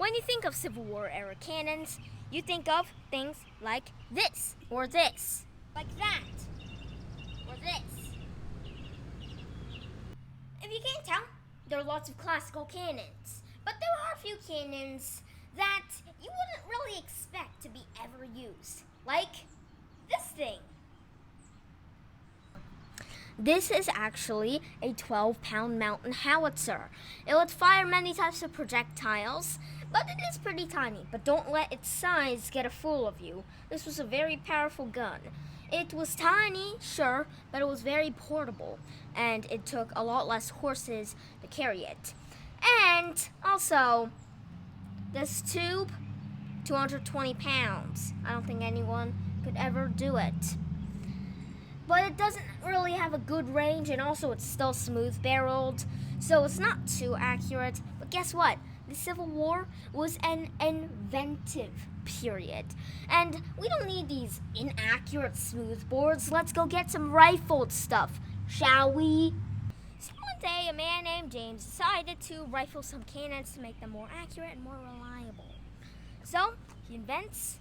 When you think of Civil War era cannons, you think of things like this, or this, like that, or this. If you can't tell, there are lots of classical cannons, but there are a few cannons that you wouldn't really expect to be ever used, like this thing. This is actually a 12-pound mountain howitzer. It would fire many types of projectiles, but it is pretty tiny. But don't let its size get a fool of you. This was a very powerful gun. It was tiny, sure, but it was very portable, and it took a lot less horses to carry it. And also, this tube, 220 pounds. I don't think anyone could ever do it. But it doesn't really have a good range, and also it's still smooth-barreled, so it's not too accurate. But guess what? The Civil War was an inventive period, and we don't need these inaccurate smoothbores. Let's go get some rifled stuff, shall we? So one day, a man named James decided to rifle some cannons to make them more accurate and more reliable. So he invents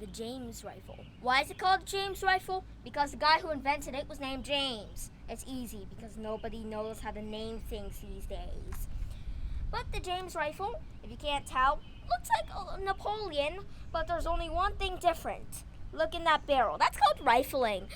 the James rifle. Why is it called the James rifle? Because the guy who invented it was named James. It's easy because nobody knows how to name things these days. But the James rifle, if you can't tell, looks like a Napoleon, but there's only one thing different. Look in that barrel. That's called rifling.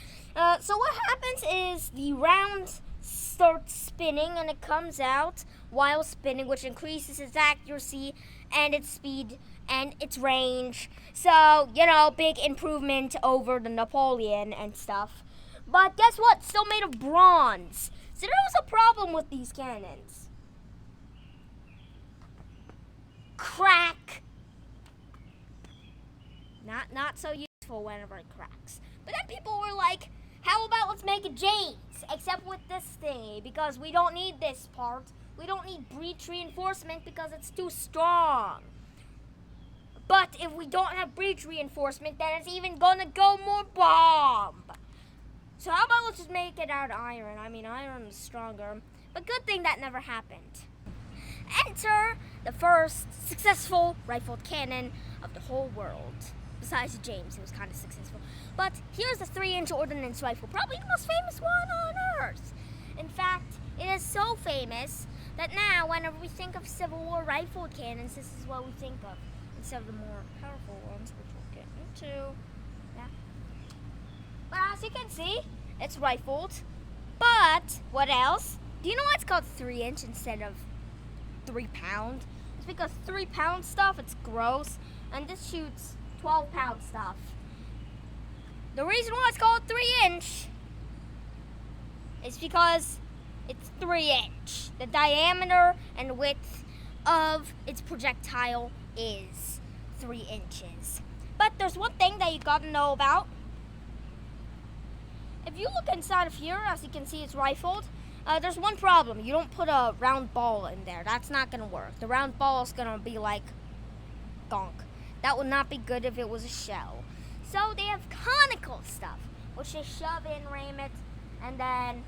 So what happens is the round starts spinning and it comes out while spinning, which increases its accuracy and its speed and its range. So, big improvement over the Napoleon and stuff. But guess what? Still made of bronze. So there was a problem with these cannons. Crack. Not so useful whenever it cracks. But then people were like, how about let's make a James, except with this thingy, because we don't need this part. We don't need breech reinforcement because it's too strong. But if we don't have breech reinforcement, then it's even gonna go more bomb. So how about let's just make it out of iron? I mean, iron is stronger. But good thing that never happened. Enter the first successful rifled cannon of the whole world. Besides James, it was kind of successful. But here's the 3-inch ordinance rifle, probably the most famous one on Earth. In fact, it is so famous that now, whenever we think of Civil War rifled cannons, this is what we think of, instead of the more powerful ones, which we'll get into. Yeah. But as you can see, it's rifled. But what else? Do you know why it's called 3-inch instead of 3-pound? It's because 3-pound stuff, it's gross, and this shoots 12-pound stuff. The reason why it's called 3-inch is because it's 3-inch. The diameter and width of its projectile is 3 inches. But there's one thing that you gotta know about. If you look inside of here, as you can see, it's rifled. There's one problem. You don't put a round ball in there. That's not gonna work. The round ball is gonna be like gonk. That would not be good if it was a shell. So they have conical stuff, which they shove in, ram it, and then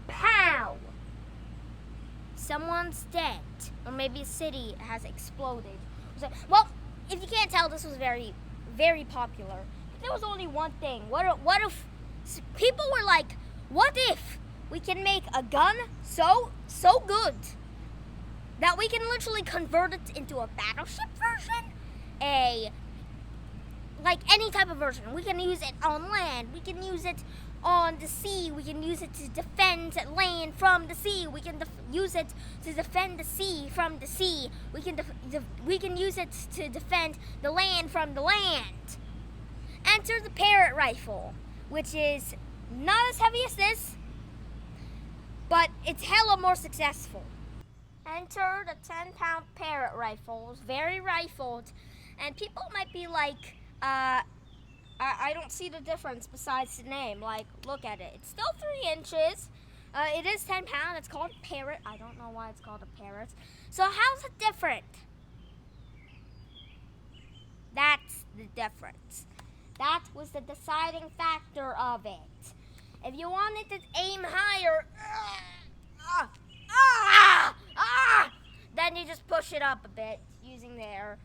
pow! Someone's dead, or maybe a city has exploded. So, well, if you can't tell, this was very, very popular. But there was only one thing. What if people were like, what if we can make a gun so good that we can literally convert it into a battleship version? Like any type of version. We can use it on land. We can use it on the sea. We can use it to defend land from the sea. We can use it to defend the sea from the sea. We can use it to defend the land from the land. Enter the parrot rifle, which is not as heavy as this, but it's hella more successful. Enter the 10-pound parrot rifle. It's very rifled, and people might be like, I don't see the difference besides the name. Like, look at it. It's still 3 inches. It is 10 pounds. It's called a parrot. I don't know why it's called a parrot. So how's it different? That's the difference. That was the deciding factor of it. If you wanted to aim higher, Then you just push it up a bit using there.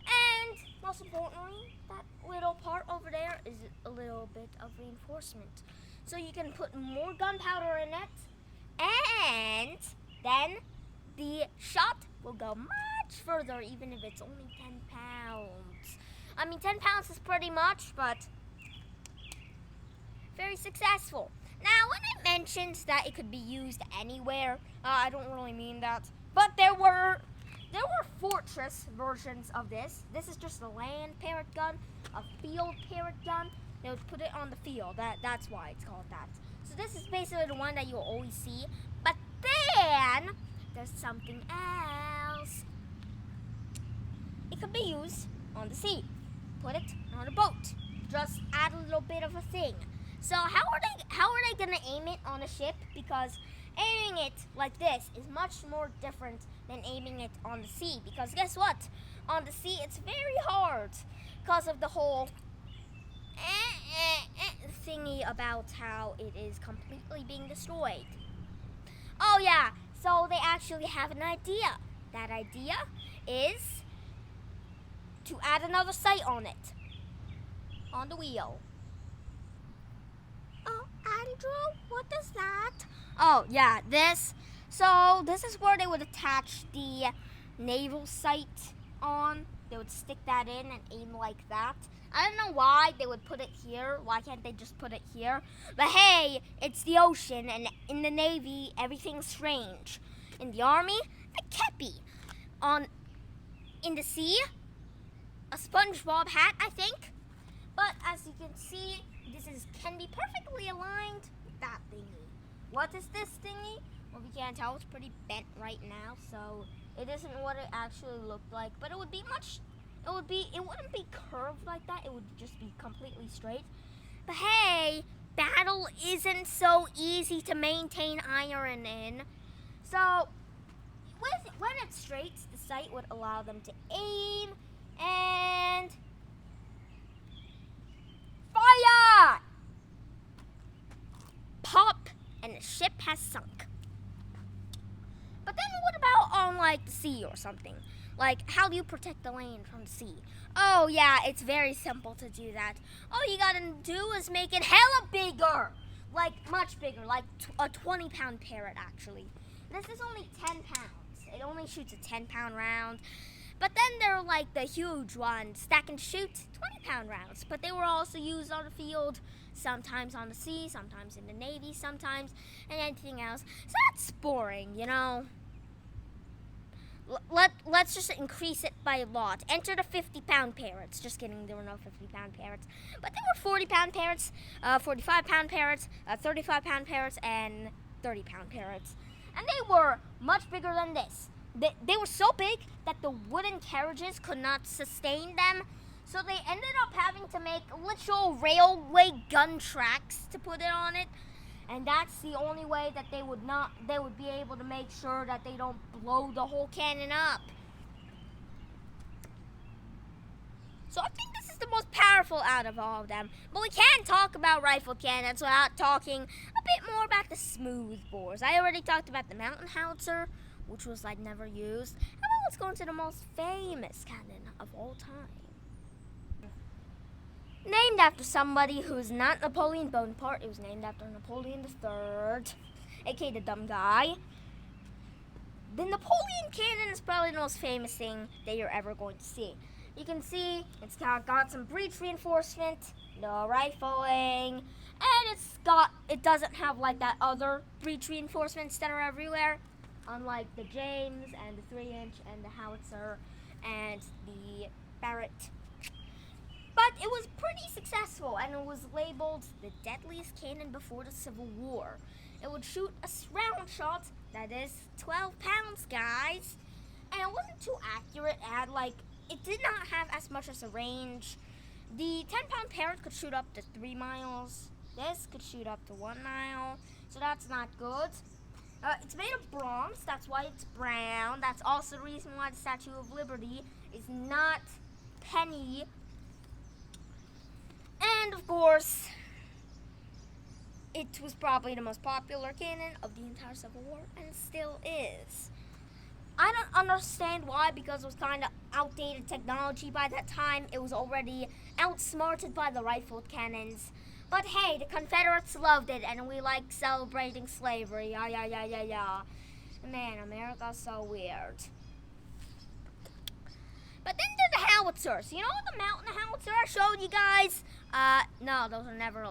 And most importantly, that little part over there is a little bit of reinforcement. So you can put more gunpowder in it, and then the shot will go much further, even if it's only 10 pounds. I mean, 10 pounds is pretty much, but very successful. Now, when I mentioned that it could be used anywhere, I don't really mean that. But there were fortress versions of this. This is just a land parrot gun, a field parrot gun. They would put it on the field. That's why it's called that. So this is basically the one that you'll always see. But then there's something else. It could be used on the sea. Put it on a boat. Just add a little bit of a thing. So how are they gonna aim it on a ship? Because aiming it like this is much more different than aiming it on the sea. Because guess what? On the sea it's very hard because of the whole thingy about how it is completely being destroyed. Oh yeah, so they actually have an idea. That idea is to add another sight on it. On the wheel. Oh, Andrew, what is that? Oh, yeah, this. So, this is where they would attach the naval sight on. They would stick that in and aim like that. I don't know why they would put it here. Why can't they just put it here? But hey, it's the ocean, and in the Navy, everything's strange. In the Army, a kepi. In the sea, a SpongeBob hat, I think. But as you can see, can be perfectly aligned with that thingy. What is this thingy? Well, we can't tell. It's pretty bent right now, so it isn't what it actually looked like. But it wouldn't be curved like that. It would just be completely straight. But hey, battle isn't so easy to maintain iron in. So when it's straight, the sight would allow them to aim and fire! Pop, and the ship has sunk. But then what about on like the sea or something? Like, how do you protect the land from the sea? Oh yeah, it's very simple to do that. All you gotta do is make it hella bigger. Like, much bigger, like a 20-pound parrot actually. This is only 10 pounds. It only shoots a 10-pound round. But then there are like the huge ones that can shoot 20-pound rounds. But they were also used on the field, sometimes on the sea, sometimes in the Navy, sometimes, and anything else. So that's boring, you know. Let's just increase it by a lot. Enter the 50-pound parrots. Just kidding, there were no 50-pound parrots. But there were 40-pound parrots, 45-pound parrots, 35-pound parrots, and 30-pound parrots. And they were much bigger than this. They were so big that the wooden carriages could not sustain them. So they ended up having to make literal railway gun tracks to put it on it. And that's the only way that they would be able to make sure that they don't blow the whole cannon up. So I think this is the most powerful out of all of them. But we can't talk about rifle cannons without talking a bit more about the smooth bores. I already talked about the mountain howitzer, which was like never used. How about let's go into the most famous cannon of all time? Named after somebody who's not Napoleon Bonaparte. It was named after Napoleon III, aka the dumb guy. The Napoleon cannon is probably the most famous thing that you're ever going to see. You can see it's got some breech reinforcement, no rifling, and it doesn't have like that other breech reinforcements that are everywhere, unlike the James and the 3-inch and the howitzer and the parrot. But it was pretty successful, and it was labeled the deadliest cannon before the Civil War. It would shoot a round shot, that is 12 pounds, guys. And it wasn't too accurate. It did not have as much as a range. The 10-pound parrot could shoot up to 3 miles. This could shoot up to 1 mile, so that's not good. It's made of bronze, that's why it's brown. That's also the reason why the Statue of Liberty is not penny. And of course, it was probably the most popular cannon of the entire Civil War, and it still is. I don't understand why, because it was kind of outdated technology by that time. It was already outsmarted by the rifled cannons. But hey, the Confederates loved it, and we like celebrating slavery. Yeah, yeah, yeah, yeah, yeah. Man, America's so weird. But then there are the howitzers. You know the mountain howitzer I showed you guys? No, those are never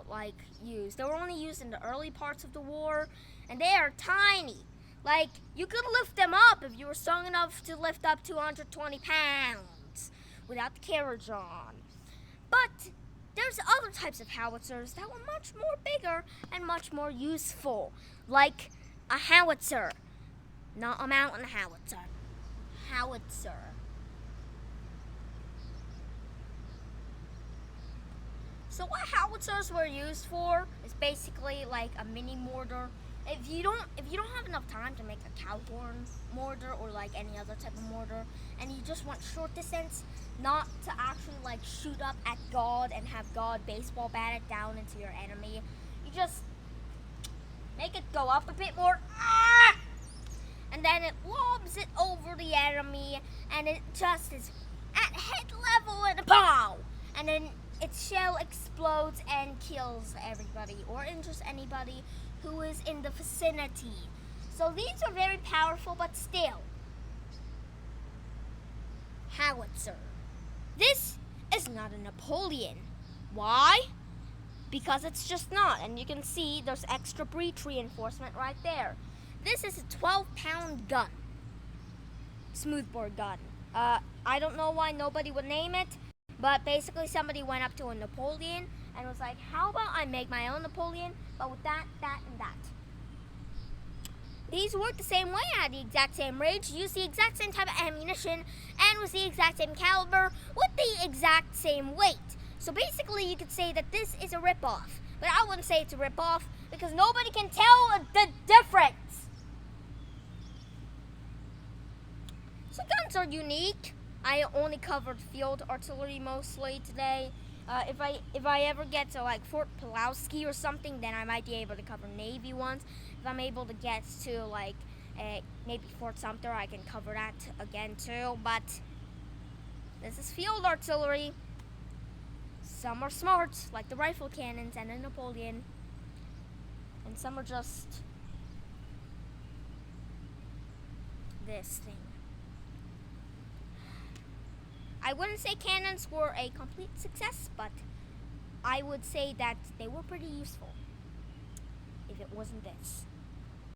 used. They were only used in the early parts of the war, and they are tiny. Like, you could lift them up if you were strong enough to lift up 220 pounds without the carriage on. But there's other types of howitzers that were much more bigger and much more useful, like a howitzer, not a mountain howitzer. Howitzer. So what howitzers were used for is basically like a mini mortar. If you don't have enough time to make a cowhorn mortar or like any other type of mortar, and you just want short distance, not to actually like shoot up at God and have God baseball bat it down into your enemy, you just make it go up a bit more, and then it lobs it over the enemy, and it just is at head level and pow, and then its shell explodes and kills everybody or injures anybody who is in the vicinity. So these are very powerful, but still. Howitzer. This is not a Napoleon. Why? Because it's just not, and you can see there's extra breech reinforcement right there. This is a 12-pound gun. Smoothbore gun. I don't know why nobody would name it, but basically somebody went up to a Napoleon and was like, how about I make my own Napoleon, but with that, that, and that. These work the same way, had the exact same range, used the exact same type of ammunition, and was the exact same caliber with the exact same weight. So basically you could say that this is a rip-off, but I wouldn't say it's a rip-off because nobody can tell the difference. So guns are unique. I only covered field artillery mostly today. If I ever get to like Fort Pulaski or something, then I might be able to cover Navy ones. If I'm able to get to like maybe Fort Sumter, I can cover that again too. But this is field artillery. Some are smart, like the rifle cannons and the Napoleon, and some are just this thing. I wouldn't say cannons were a complete success, but I would say that they were pretty useful if it wasn't this.